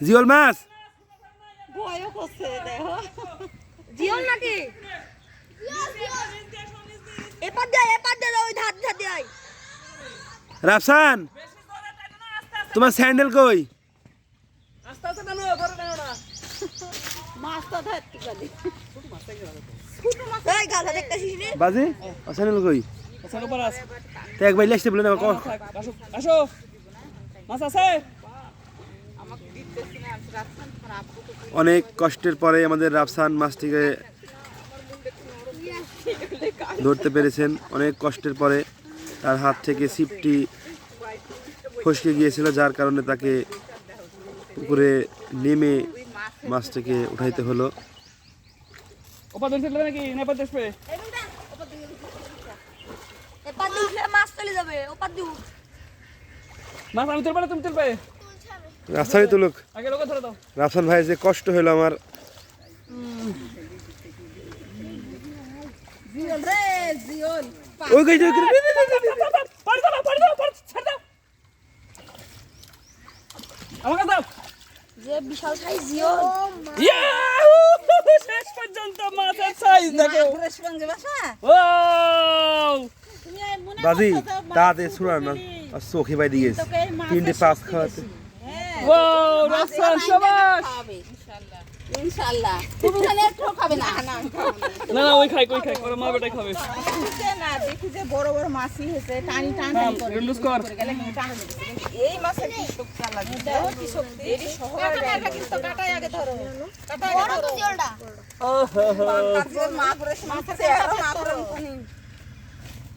জিওল মাছ ভয়ও করছে দেখো জিওল নাকি এপার দে ওই ধার দিয়ে রাফসান তোমার স্যান্ডেল কই? আস্তে আস্তে টানো বড় টানো না মাছটা ধরতে পারি এই গালা দেখতেছিস রে বাজে স্যান্ডেল কই? আচ্ছা উপর আস তো এক বাইলে আসতে বলে না আসো আসো মাছ আছে অনেক কষ্টের পরে আমাদের রাফসান মাছটিকে ধরতে পেরেছেন। অনেক কষ্টের পরে তার হাত থেকে ছিপটি ফসকে গিয়েছিল, যার কারণে তাকে পুকুরে নেমে মাছটিকে উঠাইতে হলো। ওপর ধরে চলবে নাকি না পর দেখবে এপার দিলে মাছ চলে যাবে ওপার দিউ মাছ আমি তুলবে না তুমি তুলবে রাফসানই তুলুক। আগে লোকে ধরে দাও রাফসান ভাই যে কষ্ট হলো আমার। জিওল রে জিওল ওই গাই পাড় দাও ছাড় দাও আমাকে দাও যে বিশাল সাইজ জিওল ইয়াহু শেষ পর্যন্ত মাছের সাইজ দেখো ফ্রেশ সঙ্গে বাসা ওয়াও তুমি মনে বাজি করছো তো মাছ তাতে শুনার না আর চোখে বাই দিয়ে গেছে তোকে এই মাছের তিনটে পাঁচ শক্তি খাওয়াতে। বেশি। হ্যাঁ ওয়াও রাফসান শাবাশ খাবে ইনশাআল্লাহ ইনশাআল্লাহ তুমি খালি একটু খাবে না না আমি খাবো না না ওই খাই ওরা মা বেটা খাবে দেখি না দেখি যে বড় বড় মাছই হয়েছে টানি টানি হ্যাঁ, করে লুজ কর। গেলে কিন্তু টানা দিবে। কিন্তু এই মাছের কি শক্তি লাগে দেখো কি শক্তি এটি শহরে কাটা কিন্তু কাটাই আগে ধরো কাটাই আগে ধরো জিওলটা কাছে মাগুরের মাছ আছে আর মাগুরের কোনি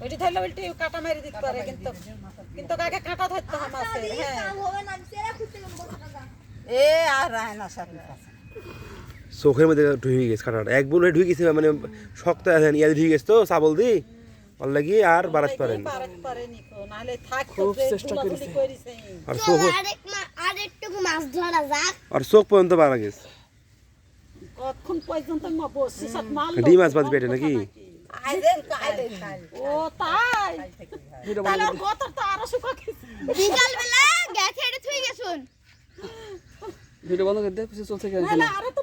ওইটি ধরলে ওইটি কাটা মেরে দিতে পারে কিন্তু কিন্তু আগে কাটা ধরতে হয় মাছের হ্যাঁ হবে না সেরা খুঁজতে গেল এ আর রায় না সাথে চোখের মধ্যে ঢুকে গেছে কাটাটা এক বলে ঢুকে গেছে, মানে শক্ত আছে ইয়াদ ঢুকে গেছে তো চাবল দি ভাল লাগি আর বাড়াতে পারেন। পারেনি কো নালে থাক খুব তো চেষ্টা করেছে। করেছে আর চোখ আরেকটু মাছ ধরা যাক আর চোখ পর্যন্ত বাড়া গেছে। কতক্ষণ পর্যন্ত মা বসছি সব মাল ডিম মাছ বাজি পেটে নাকি? ও তাই তাহলে ওর কত তো আরো শুকা খেয়েছে বিকাল বেলা গ্যাস হেডে থুই গেছুন ভিডিও বন্ধ করে দে পিছে চলছে কেন নাহলে আরো তো